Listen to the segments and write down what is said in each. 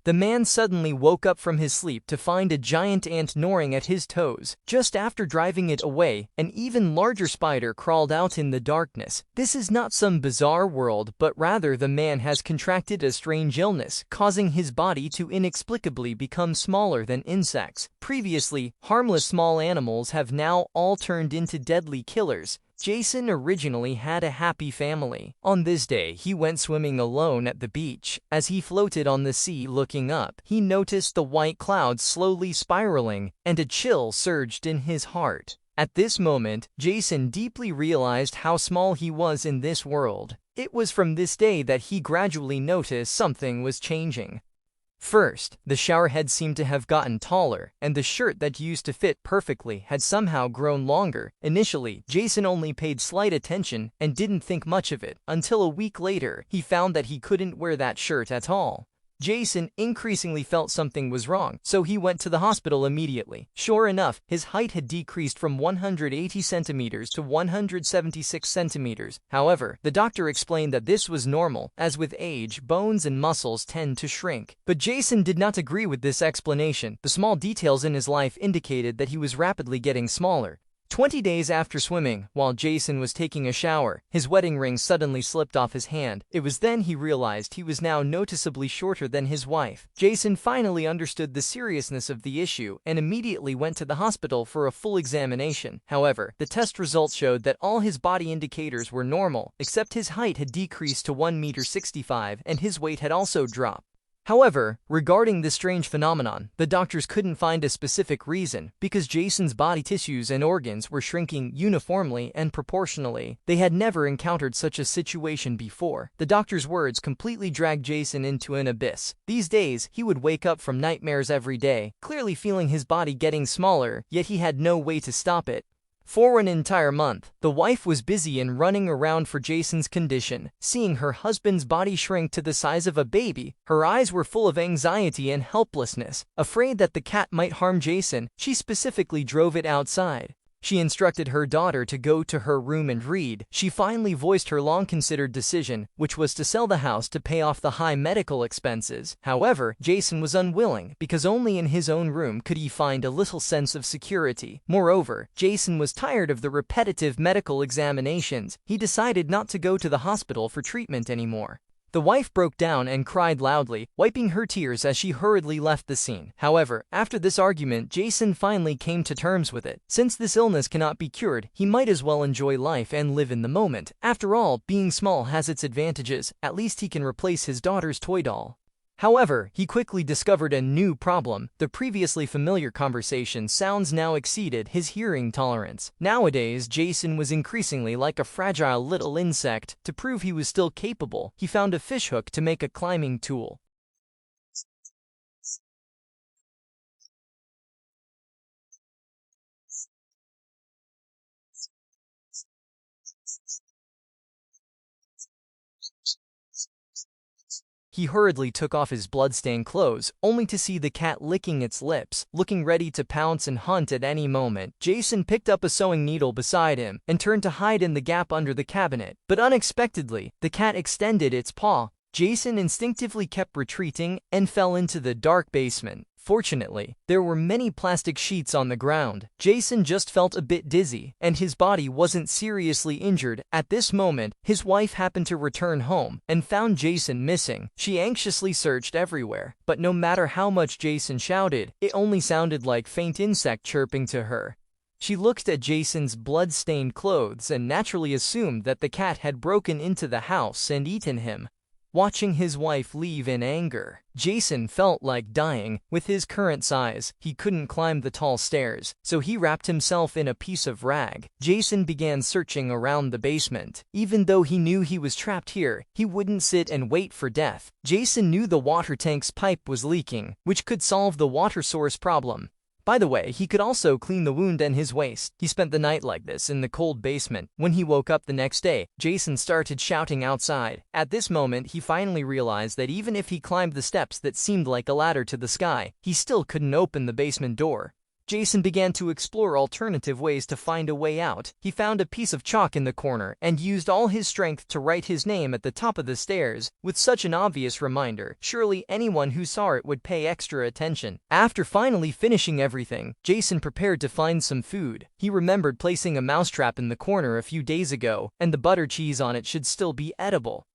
The man suddenly woke up from his sleep to find a giant ant gnawing at his toes. Just after driving it away, an even larger spider crawled out in the darkness. This is not some bizarre world, but rather the man has contracted a strange illness, causing his body to inexplicably become smaller than insects. Previously harmless small animals have now all turned into deadly killers. Jason originally had a happy family. On this day, he went swimming alone at the beach. As he floated on the sea looking up, he noticed the white clouds slowly spiraling, and a chill surged in his heart. At this moment, Jason deeply realized how small he was in this world. It was from this day that he gradually noticed something was changing. First, the shower head seemed to have gotten taller, and the shirt that used to fit perfectly had somehow grown longer. Initially, Jason only paid slight attention and didn't think much of it, until a week later, he found that he couldn't wear that shirt at all. Jason increasingly felt something was wrong, so he went to the hospital immediately. Sure enough, his height had decreased from 180 centimeters to 176 centimeters. However, the doctor explained that this was normal, as with age, bones and muscles tend to shrink. But Jason did not agree with this explanation. The small details in his life indicated that he was rapidly getting smaller. 20 days after swimming, while Jason was taking a shower, his wedding ring suddenly slipped off his hand. It was then he realized he was now noticeably shorter than his wife. Jason finally understood the seriousness of the issue and immediately went to the hospital for a full examination. However, the test results showed that all his body indicators were normal, except his height had decreased to 1.65 m and his weight had also dropped. However, regarding this strange phenomenon, the doctors couldn't find a specific reason, because Jason's body tissues and organs were shrinking uniformly and proportionally. They had never encountered such a situation before. The doctor's words completely dragged Jason into an abyss. These days, he would wake up from nightmares every day, clearly feeling his body getting smaller, yet he had no way to stop it. For an entire month, the wife was busy in running around for Jason's condition. Seeing her husband's body shrink to the size of a baby, her eyes were full of anxiety and helplessness. Afraid that the cat might harm Jason, she specifically drove it outside. She instructed her daughter to go to her room and read. She finally voiced her long-considered decision, which was to sell the house to pay off the high medical expenses. However, Jason was unwilling, because only in his own room could he find a little sense of security. Moreover, Jason was tired of the repetitive medical examinations. He decided not to go to the hospital for treatment anymore. The wife broke down and cried loudly, wiping her tears as she hurriedly left the scene. However, after this argument, Jason finally came to terms with it. Since this illness cannot be cured, he might as well enjoy life and live in the moment. After all, being small has its advantages. At least he can replace his daughter's toy doll. However, he quickly discovered a new problem. The previously familiar conversation sounds now exceeded his hearing tolerance. Nowadays, Jason was increasingly like a fragile little insect. To prove he was still capable, he found a fishhook to make a climbing tool. He hurriedly took off his blood-stained clothes, only to see the cat licking its lips, looking ready to pounce and hunt at any moment. Jason picked up a sewing needle beside him and turned to hide in the gap under the cabinet. But unexpectedly, the cat extended its paw. Jason instinctively kept retreating and fell into the dark basement. Fortunately, there were many plastic sheets on the ground. Jason just felt a bit dizzy, and his body wasn't seriously injured. At this moment, his wife happened to return home and found Jason missing. She anxiously searched everywhere, but no matter how much Jason shouted, it only sounded like faint insect chirping to her. She looked at Jason's blood-stained clothes and naturally assumed that the cat had broken into the house and eaten him. Watching his wife leave in anger, Jason felt like dying. With his current size, he couldn't climb the tall stairs, so he wrapped himself in a piece of rag. Jason began searching around the basement. Even though he knew he was trapped here, he wouldn't sit and wait for death. Jason knew the water tank's pipe was leaking, which could solve the water source problem. By the way, he could also clean the wound and his waist. He spent the night like this in the cold basement. When he woke up the next day, Jason started shouting outside. At this moment, he finally realized that even if he climbed the steps that seemed like a ladder to the sky, he still couldn't open the basement door. Jason began to explore alternative ways to find a way out. He found a piece of chalk in the corner and used all his strength to write his name at the top of the stairs. With such an obvious reminder, surely anyone who saw it would pay extra attention. After finally finishing everything, Jason prepared to find some food. He remembered placing a mousetrap in the corner a few days ago, and the butter cheese on it should still be edible.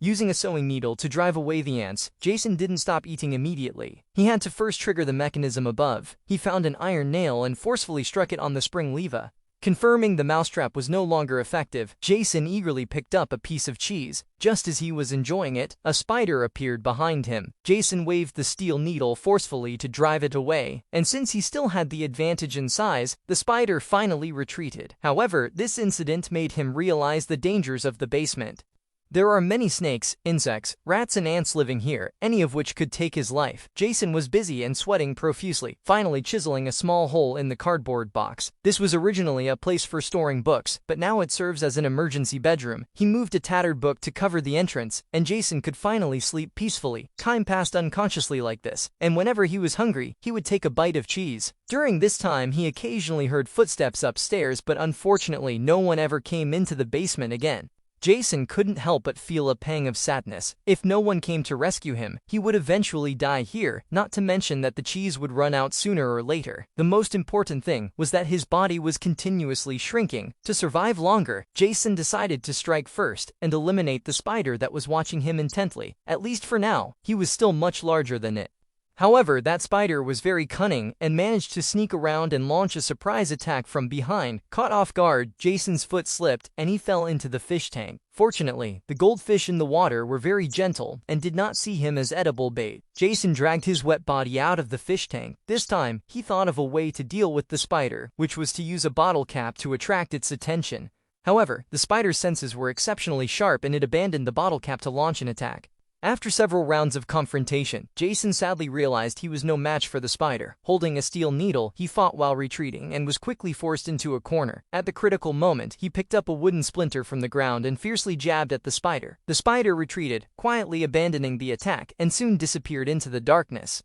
Using a sewing needle to drive away the ants, Jason didn't stop eating immediately. He had to first trigger the mechanism above. He found an iron nail and forcefully struck it on the spring lever. Confirming the mousetrap was no longer effective, Jason eagerly picked up a piece of cheese. Just as he was enjoying it, a spider appeared behind him. Jason waved the steel needle forcefully to drive it away, and since he still had the advantage in size, the spider finally retreated. However, this incident made him realize the dangers of the basement. There are many snakes, insects, rats and ants living here, any of which could take his life. Jason was busy and sweating profusely, finally chiseling a small hole in the cardboard box. This was originally a place for storing books, but now it serves as an emergency bedroom. He moved a tattered book to cover the entrance, and Jason could finally sleep peacefully. Time passed unconsciously like this, and whenever he was hungry, he would take a bite of cheese. During this time, he occasionally heard footsteps upstairs, but unfortunately no one ever came into the basement again. Jason couldn't help but feel a pang of sadness. If no one came to rescue him, he would eventually die here, not to mention that the cheese would run out sooner or later. The most important thing was that his body was continuously shrinking. To survive longer, Jason decided to strike first and eliminate the spider that was watching him intently. At least for now, he was still much larger than it. However, that spider was very cunning and managed to sneak around and launch a surprise attack from behind. Caught off guard, Jason's foot slipped and he fell into the fish tank. Fortunately, the goldfish in the water were very gentle and did not see him as edible bait. Jason dragged his wet body out of the fish tank. This time, he thought of a way to deal with the spider, which was to use a bottle cap to attract its attention. However, the spider's senses were exceptionally sharp and it abandoned the bottle cap to launch an attack. After several rounds of confrontation, Jason sadly realized he was no match for the spider. Holding a steel needle, he fought while retreating and was quickly forced into a corner. At the critical moment, he picked up a wooden splinter from the ground and fiercely jabbed at the spider. The spider retreated, quietly abandoning the attack, and soon disappeared into the darkness.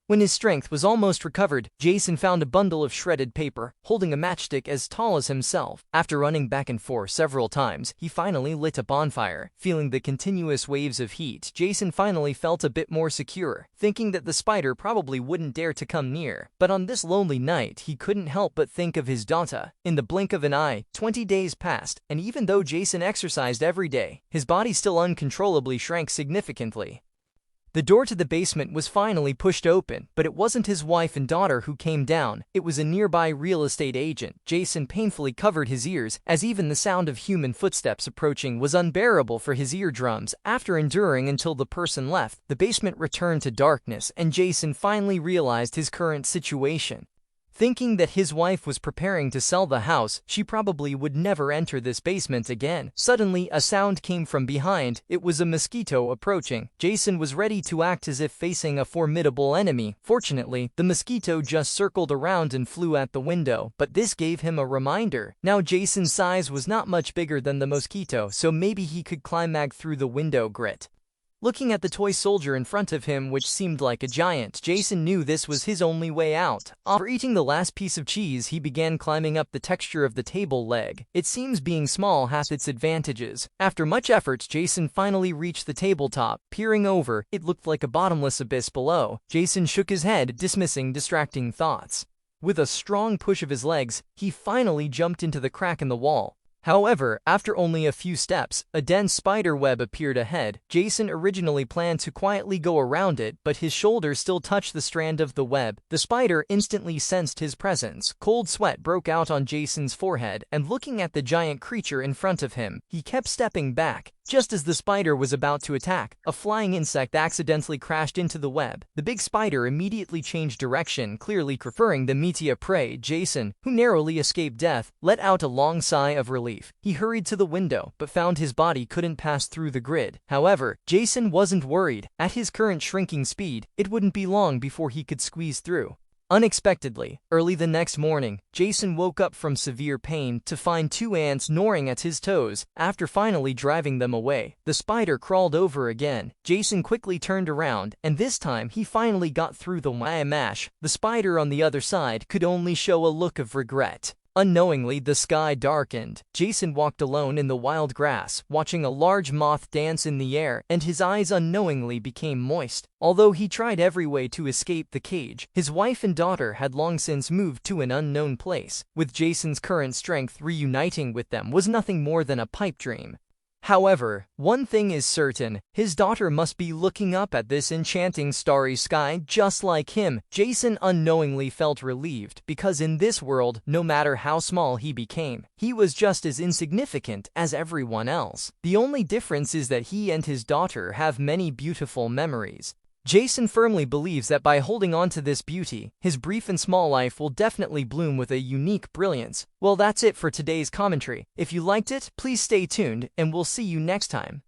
When his strength was almost recovered, Jason found a bundle of shredded paper, holding a matchstick as tall as himself. After running back and forth several times, he finally lit a bonfire. Feeling the continuous waves of heat, Jason finally felt a bit more secure, thinking that the spider probably wouldn't dare to come near. But on this lonely night, he couldn't help but think of his daughter. In the blink of an eye, 20 days passed, and even though Jason exercised every day, his body still uncontrollably shrank significantly. The door to the basement was finally pushed open, but it wasn't his wife and daughter who came down. It was a nearby real estate agent. Jason painfully covered his ears, as even the sound of human footsteps approaching was unbearable for his eardrums. After enduring until the person left, the basement returned to darkness, and Jason finally realized his current situation. Thinking that his wife was preparing to sell the house, she probably would never enter this basement again. Suddenly, a sound came from behind. It was a mosquito approaching. Jason was ready to act as if facing a formidable enemy. Fortunately, the mosquito just circled around and flew at the window, but this gave him a reminder. Now Jason's size was not much bigger than the mosquito, so maybe he could climb through the window grit. Looking at the toy soldier in front of him, which seemed like a giant, Jason knew this was his only way out. After eating the last piece of cheese, he began climbing up the texture of the table leg. It seems being small has its advantages. After much effort, Jason finally reached the tabletop. Peering over, it looked like a bottomless abyss below. Jason shook his head, dismissing distracting thoughts. With a strong push of his legs, he finally jumped into the crack in the wall. However, after only a few steps, a dense spider web appeared ahead. Jason originally planned to quietly go around it, but his shoulder still touched the strand of the web. The spider instantly sensed his presence. Cold sweat broke out on Jason's forehead, and looking at the giant creature in front of him, he kept stepping back. Just as the spider was about to attack, a flying insect accidentally crashed into the web. The big spider immediately changed direction, clearly preferring the meaty prey. Jason, who narrowly escaped death, let out a long sigh of relief. He hurried to the window, but found his body couldn't pass through the grid. However, Jason wasn't worried. At his current shrinking speed, it wouldn't be long before he could squeeze through. Unexpectedly, early the next morning, Jason woke up from severe pain to find 2 ants gnawing at his toes. After finally driving them away, the spider crawled over again. Jason quickly turned around, and this time he finally got through the wire mesh. The spider on the other side could only show a look of regret. Unknowingly, the sky darkened. Jason walked alone in the wild grass, watching a large moth dance in the air, and his eyes unknowingly became moist. Although he tried every way to escape the cage, his wife and daughter had long since moved to an unknown place. With Jason's current strength, reuniting with them was nothing more than a pipe dream. However, one thing is certain, his daughter must be looking up at this enchanting starry sky just like him. Jason unknowingly felt relieved, because in this world, no matter how small he became, he was just as insignificant as everyone else. The only difference is that he and his daughter have many beautiful memories. Jason firmly believes that by holding on to this beauty, his brief and small life will definitely bloom with a unique brilliance. Well, that's it for today's commentary. If you liked it, please stay tuned, and we'll see you next time.